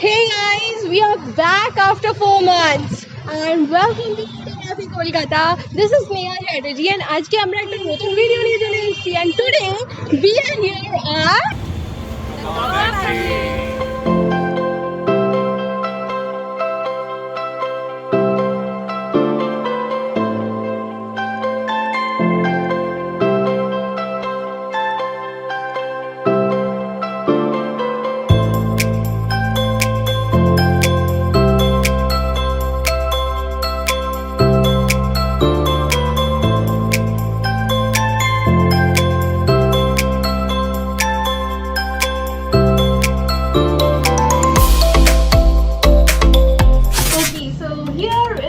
Hey guys, we are back after 4 months and welcome to Cafe Kolkata. This is Neha Chatterjee and আজকে আমরা একটা নতুন video নিয়ে চলে এসেছি and today we are here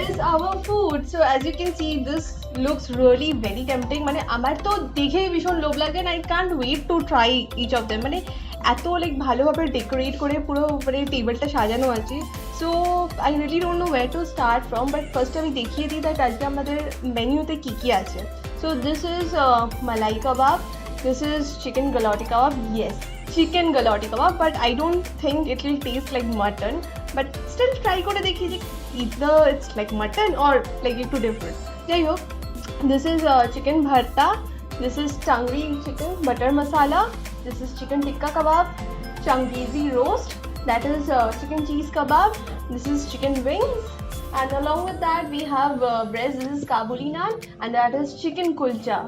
at our food. So as you can see, this looks really very tempting. মানে আমার তো দেখেই ভীষণ লোভ লাগে and I can't wait to try each of them. মানে এত লাইক ভালোভাবে ডেকোরেট করে পুরো মানে টেবিলটা সাজানো আছে. So I really don't know where to start from, but first আমি দেখিয়ে দিই that আজকে আমাদের মেনুতে কি কি আছে. So this is malai kebab. This is chicken galati kebab. Yes, chicken galati kebab, but I don't think it will taste like mutton. But still try করে দেখি যে either it's like mutton or like একটু different. যাই হোক, this is chicken bharta. This is tangri chicken butter masala. This is chicken tikka kebab, changizi roast. That is chicken cheese kebab. This is chicken wings. And along with that we have bread. This is kabuli naan and that is chicken kulcha.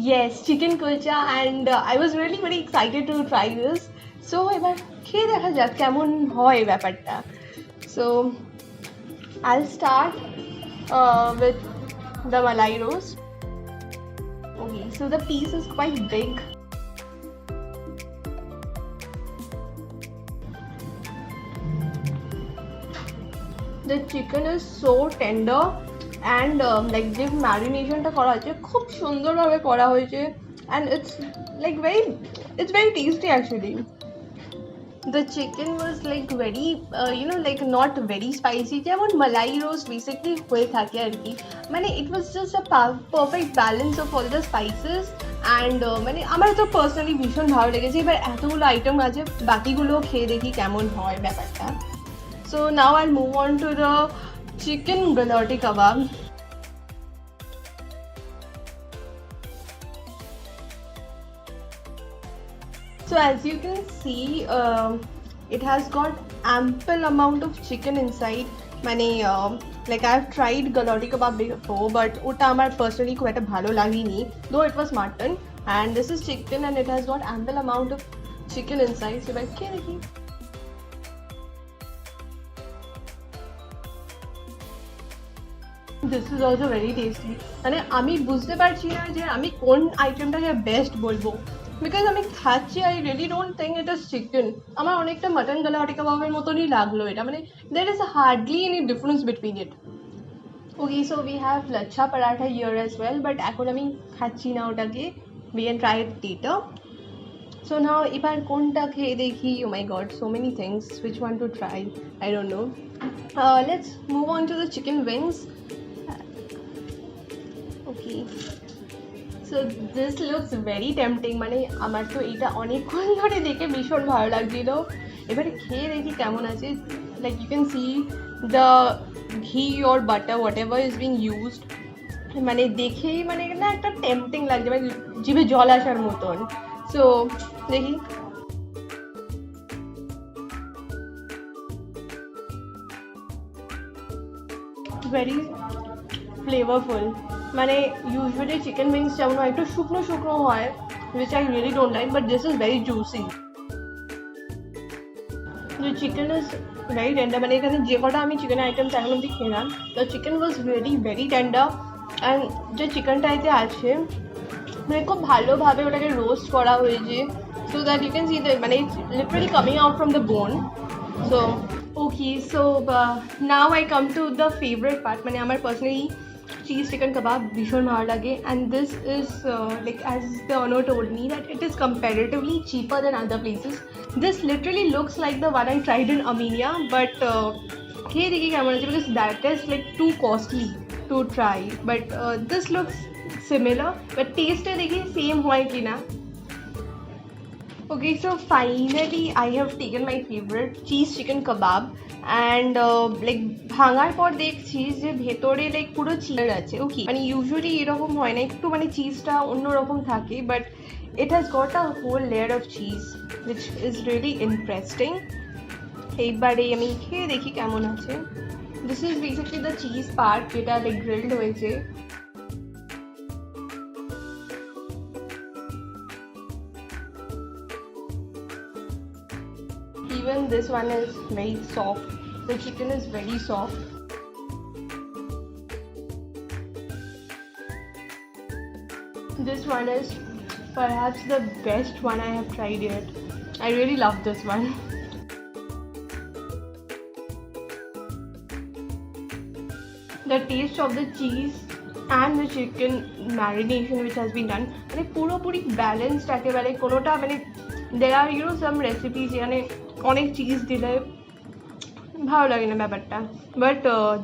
Yes, chicken kulcha and I was really very excited to try this. So এবার খেয়ে দেখা যাক কেমন হয় ব্যাপারটা. So I'll start with the malai roast. Okay, so the piece is quite big. The chicken is so tender and like যে ম্যারিনেশনটা করা হয়েছে খুব সুন্দরভাবে করা হয়েছে and it's very tasty actually. The chicken was like very like not very spicy যেমন মালাই roast basically হয়ে থাকে আর কি. মানে it was just a perfect balance of all the spices and মানে আমার তো পার্সোনালি ভীষণ ভালো লেগেছে. এবার এতগুলো আইটেম আছে, বাকিগুলো খেয়ে দেখি কেমন হয় ব্যাপারটা. So now I'll move on to the chicken galati kebab. So as you can see, it has got ample amount of chicken inside. মানে like I've tried galati kebab before, but ওটা আমার personally খুব একটা ভালো লাগেনি, though it was mutton. And this is chicken and it has got ample amount of chicken inside. So এবার খেয়ে দেখি. This is also very tasty. মানে আমি বুঝতে পারছি না যে আমি কোন আইটেমটাকে বেস্ট বলবো, বিকজ আমি খাচ্ছি I really don't think it is chicken. আমার অনেকটা মাটন গালাটি কাবাবের মতনই লাগলো এটা. মানে there is hardly any difference between it. Okay, so we have lachha paratha here as well, but এখন আমি খাচ্ছি না ওটাকে. We can try it later. So now এবার কোনটা খেয়ে দেখি. Oh my god, so many things. Which one to try? I don't know. Let's move on to the chicken wings. Okay, so this looks very tempting. মানে আমার তো এটা অনেকক্ষণ ধরে দেখে ভীষণ ভালো লাগছিল. এবারে খেয়ে দেখি কেমন আছে. Like you can see the ghee or butter whatever is being used. মানে দেখেই মানে না একটা টেম্পটিং লাগছে, মানে জিভে জল আসার মতন. সো দেখি. Very flavorful. মানে usually chicken wings যেমন হয় একটু শুকনো শুকনো হয়, which I really don't like, but this is very juicy. The chicken is very tender. মানে এখানে যে কটা আমি চিকেন আইটেম এখন অব্দি খেলাম, the chicken was really very tender and যে চিকেনটাইতে আছে মানে খুব ভালোভাবে ওটাকে রোস্ট করা হয়েছে, so that you can see the মানে it's literally coming out from the bone. So okay, so now I come to the favorite part. মানে আমার personally cheese chicken kebab ভীষণ ভালো লাগে, and this is like as the owner told me that it is comparatively cheaper than other places. This literally looks like the one I tried in Armenia, but খেয়ে দেখি কেমন আছে, because that is like too costly to try. But this looks similar, but taste দেখি same হয় কি না. Okay, so finally I have taken my favorite cheese chicken kebab and like ভাঙার পর দেখছি যে ভেতরে লাইক পুরো চিজ আছে। ওকে, মানে ইউজুয়ালি এরকম হয় না, একটু মানে চিজটা অন্যরকম থাকে, but it has got a whole layer of cheese which is really interesting. এইবারে আমি খেয়ে দেখি কেমন আছে। This is basically the cheese part যেটা like grilled হয়েছে। Even this one is very soft. The chicken is very soft. This one is perhaps the best one I have tried yet. I really love this one. The taste of the cheese and the chicken marination which has been done, মানে পুরোপুরি balanced একেবারে, কোনোটা মানে there are some recipes যেখানে অনেক cheese দিলে ভালো লাগে না ব্যাপারটা, but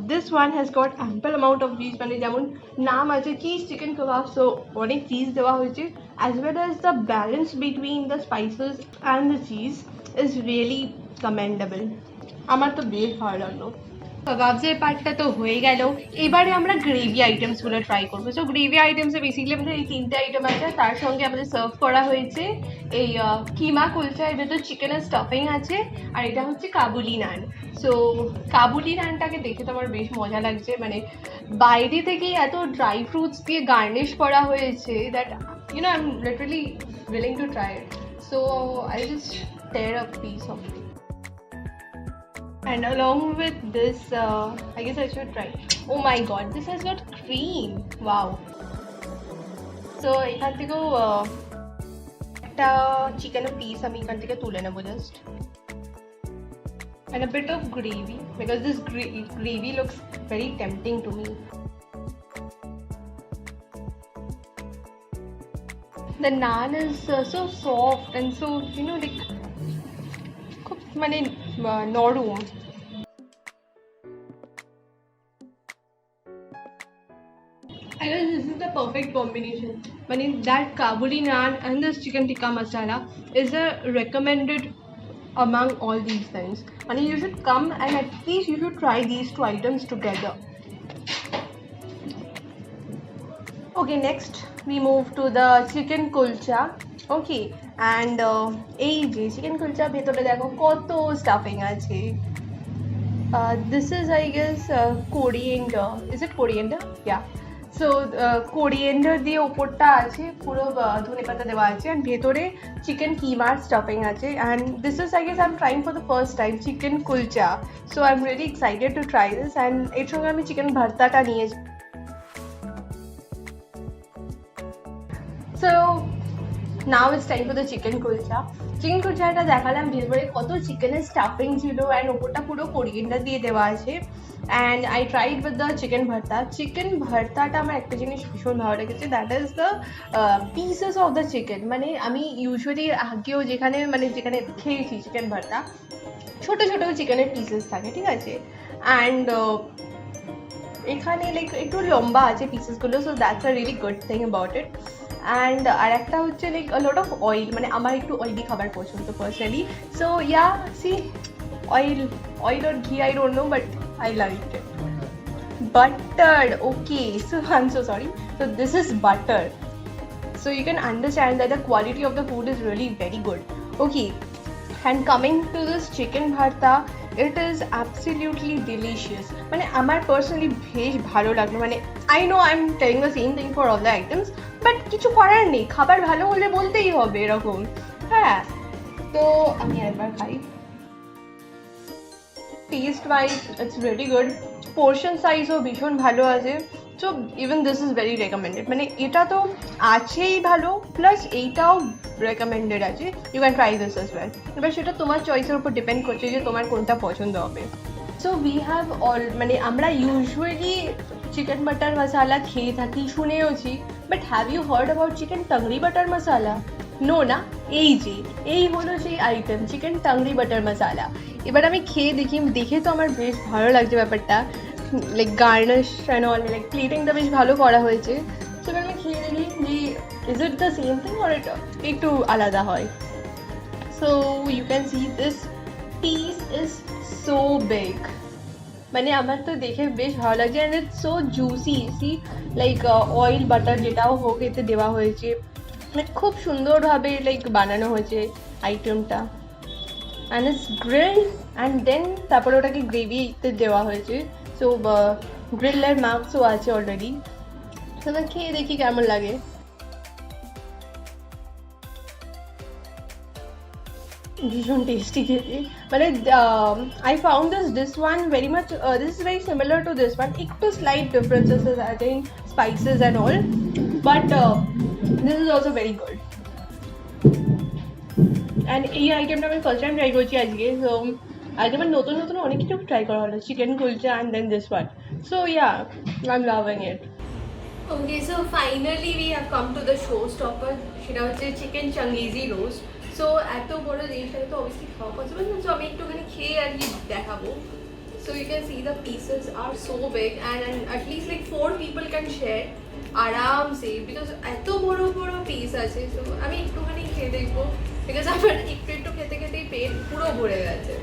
this one has got ample amount of cheese, মানে যেমন নাম আছে চিজ চিকেন কাবাব, সো অনেক চিজ দেওয়া হয়েছে, as well as the balance between the spices and the cheese is really commendable. আমার তো বেশ ভালো লাগলো। কাবাবসের পার্টটা তো হয়ে গেল, এবারে আমরা গ্রেভি আইটেমসগুলো ট্রাই করবো। সো গ্রেভি আইটেমসে বেসিক্যালি আমাদের এই 3টে আইটেম আছে, তার সঙ্গে আমাদের সার্ভ করা হয়েছে এই কিমা কুলচা, এর ভেতর চিকেনের স্টাফিং আছে, আর এটা হচ্ছে কাবুলি নান। সো কাবুলি নানটাকে দেখে তো আমার বেশ মজা লাগছে, মানে বাইরে থেকেই এত ড্রাই ফ্রুটস দিয়ে গার্নিশ করা হয়েছে that I am literally willing to try it. So I just tear a piece of it. And along with this, I guess I should try. Oh my god, this has got cream. Wow. So এখান থেকেও একটা চিকেনের piece আমি এখান থেকে তুলে নেবো just, and a bit of gravy because this gravy looks very tempting to me. The naan is so soft and so like খুব মানে নরম। I guess this is the perfect combination. I mean, that Kabuli naan and this chicken tikka masala is a recommended among all these things. I mean, you should come and at least you should try these two items together. Okay, next we move to the chicken kulcha. Okay, and এই যে chicken kulcha ভেতরে দেখো কত stuffing আছে। This is I guess coriander. Is it coriander? Yeah. So coriander দিয়ে ওপরটা আছে পুরো ধনে পাতা দেওয়া আছে, and ভেতরে চিকেন কিমার স্টাফিং আছে, and this is I guess I'm trying for the first time chicken kulcha. So I'm really excited to try this, and এর সঙ্গে আমি চিকেন ভর্তাটা নিয়েছি। So now it's time for the chicken kulcha. Chicken কুলচাটা দেখালাম, ভেতরে কত চিকেনের স্টাফিং ছিল অ্যান্ড ওপরটা পুরো কোরিয়েন্ডার দিয়ে দেওয়া আছে, and I tried with the chicken ভর্তা। চিকেন ভর্তাটা আমার একটা জিনিস ভীষণ ভালো লেগেছে, that is the pieces of the chicken. মানে আমি ইউজুয়ালি আগেও যেখানে খেয়েছি চিকেন ভর্তা, ছোটো ছোটো চিকেনের পিসেস থাকে, ঠিক আছে, অ্যান্ড এখানে লাইক একটু লম্বা আছে পিসেসগুলো, so that's a really good thing about it. And আর একটা হচ্ছে লাইক লট অফ অয়েল, মানে আমার একটু অয়েলি খাবার পছন্দ personally, so yeah see oil or ghee, I don't know, but I liked it. Buttered, okay, so I'm so sorry, so this is butter, so you can understand that the quality of the food is really very good. Okay, and coming to this chicken bharta, it is absolutely delicious. মানে আমার personally বেশ ভালো লাগলো, মানে I know I am telling the same thing for all the items, but কিছু করার নেই, খাবার ভালো হলে বলতেই হবে এরকম। হ্যাঁ, তো আমি একবার খাই। Taste wise it's very good, portion সাইজও ভীষণ ভালো আছে, so even this is very recommended. মানে এটা তো আছেই ভালো, প্লাস এইটাও রেকমেন্ডেড আছে, you can try this as well. এবার সেটা তোমার চয়েসের উপর ডিপেন্ড করছে যে তোমার কোনটা পছন্দ হবে। সো উই হ্যাভ মানে আমরা ইউজুয়ালি চিকেন বাটার মশালা খেয়ে থাকি, শুনেওছি, but have you heard about chicken tangri butter masala? No না, এই হলো সেই item chicken tangri butter masala. এবার আমি খেয়ে দেখি, দেখে তো আমার বেশ ভালো লাগছে ব্যাপারটা, like garnish and all, like প্লেটিংটা বেশ ভালো করা হয়েছে। তো এবার আমি খেয়ে দেখি যে is it the same thing or এটা একটু আলাদা হয়। So you can see this piece is so big. মানে আমার তো দেখে বেশ ভালো লাগছে, and it's so juicy. See like oil butter যেটাও হোক এতে দেওয়া হয়েছে, মানে খুব সুন্দরভাবে লাইক বানানো হয়েছে আইটেমটা। And it's grill, and then তারপরে ওটাকে গ্রেভিতে দেওয়া হয়েছে। সো গ্রিলের মার্কসও আছে অলরেডি। তো আমি খেয়ে দেখি কেমন লাগে। ভীষণ টেস্টি খেতে, মানে I found this one very much, this is very similar to this one, একটু স্লাইট ডিফারেন্সেস আছে in spices and all, but this is also very good. And এই আইটেমটা আমি ফার্স্ট টাইম ট্রাই করছি আজকে। সো আজকে আমার নতুন নতুন অনেক কিছু ট্রাই করা হলো, chicken kulcha and then this one. So yeah, I am loving it. Okay, so finally we have come to the showstopper, সেটা হচ্ছে চিকেন চাঙ্গেজি রোস্ট। সো এত বড় জিনিসটাকে তো অবভিয়াসলি খাওয়া পসিবল না, সো আমি একটুখানি খেয়ে আর কি দেখাবো। So you can see the pieces are so big, and at least like 4 people can share আরামসে, বিকজ এত বড় বড় পিস আছে। সো আমি একটুখানি খেয়ে দেখবো, বিকজ আমার একটু একটু খেতে খেতেই পেট পুরো ভরে গেছে।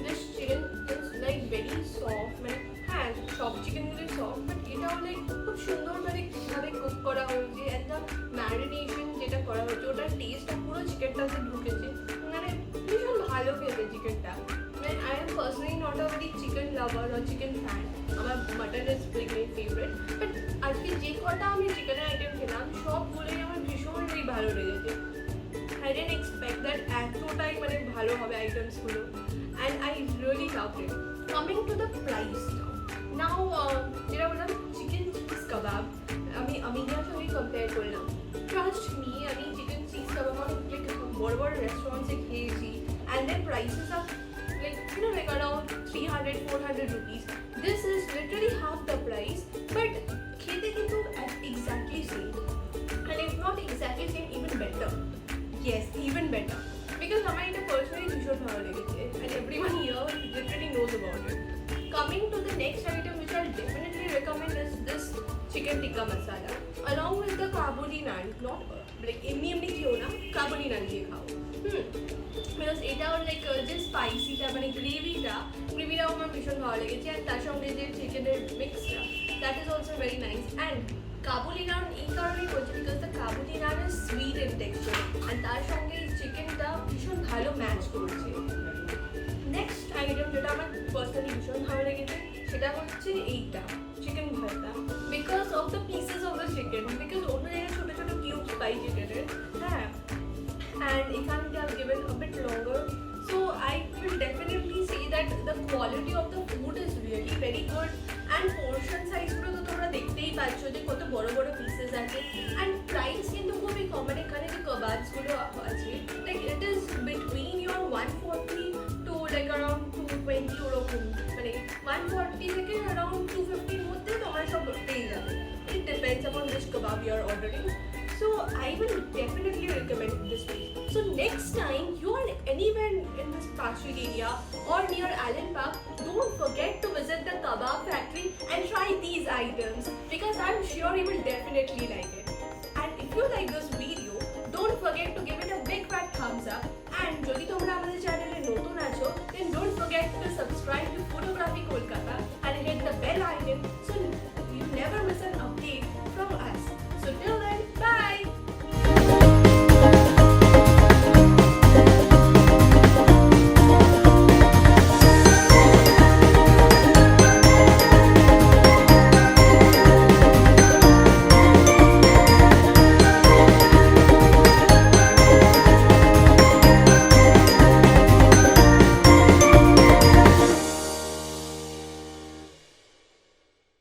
This chicken is like very soft, মানে হ্যাঁ সব চিকেনগুলোই সফট, বাট এটাও লাইক খুব সুন্দরভাবে কুক করা হয়েছে, অ্যান্ড দ্য ম্যারিনেশন যেটা করা হয়েছে ওটার টেস্টটা পুরো চিকেনটাতে ঢুকেছে, মানে ভীষণ ভালো খেতে চিকেনটা। মানে I am personally not a very chicken lover আর চিকেন ফ্যান, আমার mutton is like my favourite, but আজকে যে কটা আমি চিকেনের আইটেম খেলাম সবগুলোই আমার ভীষণই ভালো লেগেছে। I didn't expect that এতটাই মানে ভালো হবে আইটেমসগুলো, and I really loved it. Coming to the price now, যেটা বললাম চিকেন চিজ কাবাব, আমি আমিনিয়ার সঙ্গে কম্পেয়ার করলাম। ট্রাস্ট মি, আমি চিকেন চিজ কাবাব অনেক লাইক বড় বড় রেস্টুরেন্টসে খেয়েছি, and their prices are like like around 300-400 rupees. This is literally half the price, but খেতে কিন্তু exactly same, and if not exactly same, even better. Yes, even better. Because আমার এটা personally ভীষণ ভালো লেগেছে, and everyone here literally knows about it. Coming to the next item which I'll definitely recommend is this chicken tikka masala along with the kabuli naan. Not like এমনি খেও না, কাবুলি নান দিয়ে খাও। বিকজ এটাও লাইক যে স্পাইসিটা মানে গ্রেভিটাও আমার ভীষণ ভালো লেগেছে, অ্যান্ড তার সঙ্গে যে চিকেনের মিক্সটা that is also very nice. And Kabuli naan এই কারণেই বলছি because the Kabuli naan is sweet in texture, and তার সঙ্গে এই চিকেনটা ভীষণ ভালো ম্যাচ করছে। নেক্সট আইটেম যেটা আমার পার্সোনালি ভীষণ ভালো লেগেছে সেটা হচ্ছে এইটা চিকেন ভর্তা, because of the pieces of the chicken, because অন্য জায়গায় ছোটো ছোটো কিউবস পাই চিকেনের, হ্যাঁ, and এখানে they have given a bit longer, so I will definitely say that the quality of the food is really very good, and portion size গুলো তো তোমরা দেখতেই পাচ্ছ যে কত বড় বড় পিসেস আছে, and price কিন্তু খুবই কম, মানে এখানে যে কাবাবস গুলো আছে like it is between your 140 to like around 220 ওরকম, মানে 140 থেকে around 250 এর মধ্যে তোমরা সব পেয়ে যাবে। It depends upon which kebab you are ordering. So I will definitely recommend this place. So next time you are anywhere in this Pasig area or near Allen Park, don't forget to visit the kebab factory and try these items, because I'm sure you will definitely like it.